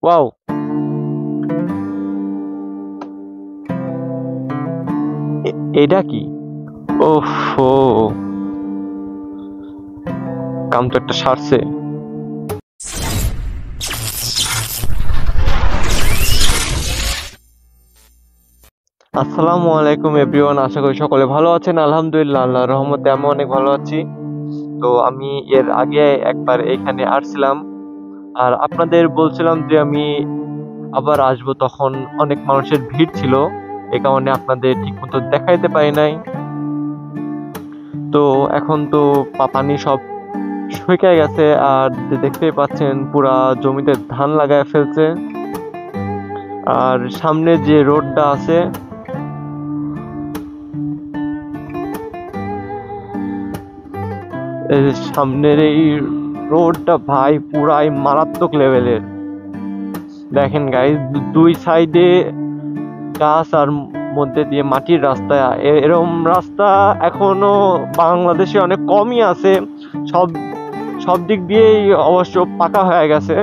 Wow, এটা কি? ওফো, কাম তো একটা সারছে। আসসালামু আলাইকুম এভরিওয়ান, আশা করি সকলে ভালো আছেন। আলহামদুলিল্লাহ, আল্লাহর রহমতে আমি অনেক ভালো আছি। তো আমি এর আগে একবার এখানে আসছিলাম, আর আপনাদের বলছিলাম যে আমি আবার আসবো, তখন অনেক মানুষের ভিড় ছিল, এ কারণে আপনাদের ঠিক মতো দেখাইতে পারি নাই। তো এখন তো পানি সব শুকিয়ে গেছে, আর দেখতেই পাচ্ছেন পুরা জমিতে ধান লাগায় ফেলছে। আর সামনে যে রোডটা আছে, এই যে সামনের এই রোডটা ভাই পুরাই মারাত্মক লেভেলের। দেখেন গাইস, দুই সাইডে গাছ, আর মধ্যে দিয়ে মাটির রাস্তা। এরকম রাস্তা এখনো বাংলাদেশে অনেক কমই আছে। সব সব দিক দিয়েই অবশ্য পাকা হয়ে গেছে।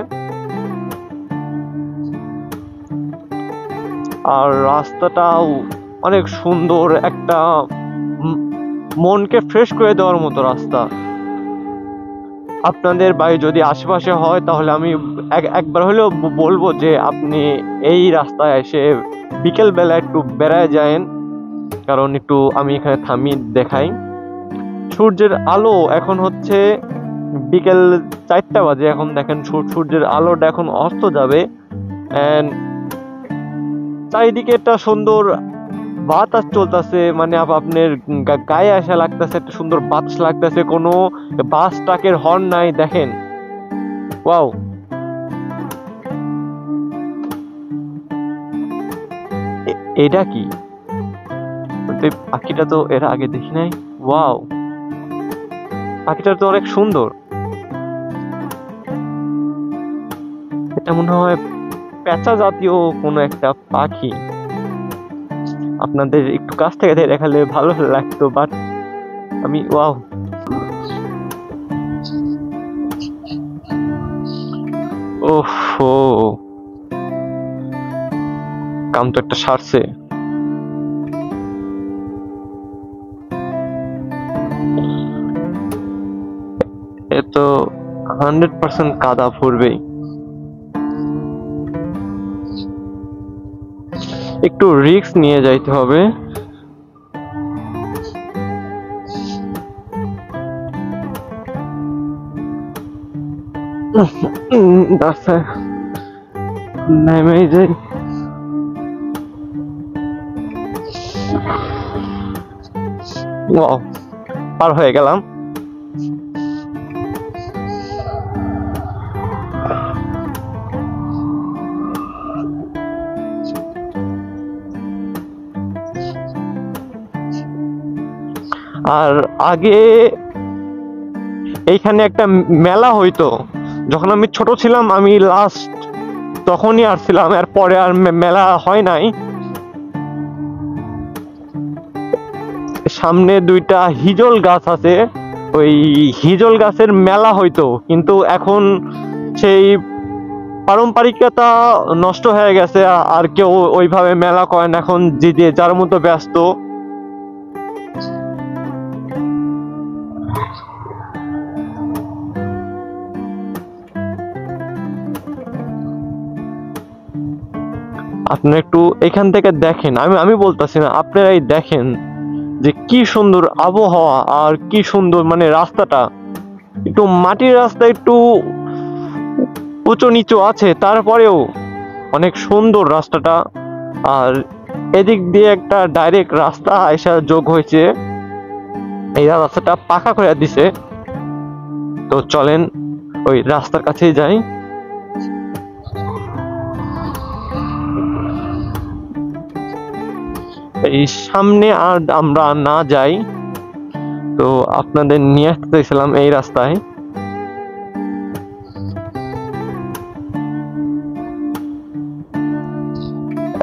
আর রাস্তাটাও অনেক সুন্দর, একটা মনকে ফ্রেশ করে দেওয়ার মতো রাস্তা। আপনাদের বাড়ি যদি আশেপাশে হয় তাহলে আমি একবার হলেও বলবো যে আপনি এই রাস্তায় এসে বিকেল বেলা একটু বেড়ায় যায়েন, কারণ একটু আমি এখানে থামি দেখাই। সূর্যের আলো এখন হচ্ছে বিকেল 4টা বাজে। এখন দেখেন সূর্যের আলোটা এখন অস্ত যাবে, এন্ড চারিদিকে একটা সুন্দর বাতাস চলতেছে, মানে আপনার গায়ে আসা লাগতেছে, একটা সুন্দর বাতাস লাগতেছে, কোনো বাস ট্রাকের হর্ন নাই। দেখেন, ওয়াও, এটা কি? পাখিটা তো এর আগে দেখি নাই। ওয়াও, পাখিটা তো অনেক সুন্দর। এটা মনে হয় পেঁচা জাতীয় কোনো একটা পাখি। আপনাদের একটু কাছ থেকে দেখালে ভালো লাগতো, বাট আমি ওয়াও, ওফো, কাম তো একটা সারছে। এ তো 100% কাদা পড়বেই। একটু রিস্ক নিয়ে যাইতে হবে। আচ্ছা, নেমে যাই। ওয়াও, পার হয়ে গেলাম। আর আগে এইখানে একটা মেলা হইতো, যখন আমি ছোট ছিলাম, আমি লাস্ট তখনই আসছিলাম, এর পরে আর মেলা হয় নাই। সামনে দুইটা হিজল গাছ আছে, ওই হিজল গাছের মেলা হইতো, কিন্তু এখন সেই পারম্পরিকতা নষ্ট হয়ে গেছে, আর কেউ ওইভাবে মেলা করে না, এখন যে যে যার মতো ব্যস্ত। আপনি একটু এখান থেকে দেখেন, আমি আমি বলতেছি না, আপনারাই দেখেন যে কি সুন্দর আবহাওয়া, আর কি সুন্দর মানে রাস্তাটা। একটু মাটির রাস্তা, একটু উঁচু নিচু আছে, তারপরেও অনেক সুন্দর রাস্তাটা। আর এদিক দিয়ে একটা ডাইরেক্ট রাস্তা এসে যোগ হয়েছে, এই রাস্তাটা পাকা করে দিছে। তো চলেন ওই রাস্তার কাছেই যাই। এই সামনে আর আমরা না যাই, তো আপনাদের নিয়ে আসতে চাইছিলাম এই রাস্তায়।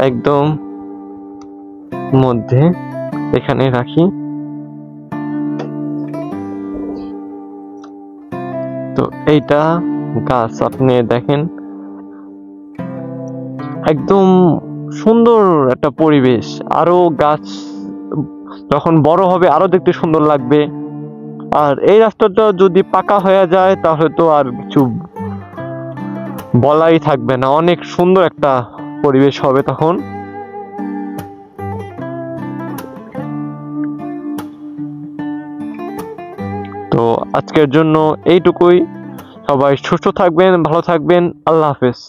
একদম মধ্যে এখানে রাখি। তো এইটা গাছ আপনি দেখেন, একদম সুন্দর একটা পরিবেশ। আরো গাছ যখন বড় হবে আরো দেখতে সুন্দর লাগবে। আর এই রাস্তাটা যদি পাকা হয়ে যায় তাহলে তো আর কিছু বলাই থাকবে না, অনেক সুন্দর একটা পরিবেশ হবে তখন। তো আজকের জন্য এইটুকুই। সবাই সুস্থ থাকবেন, ভালো থাকবেন, আল্লাহ হাফেজ।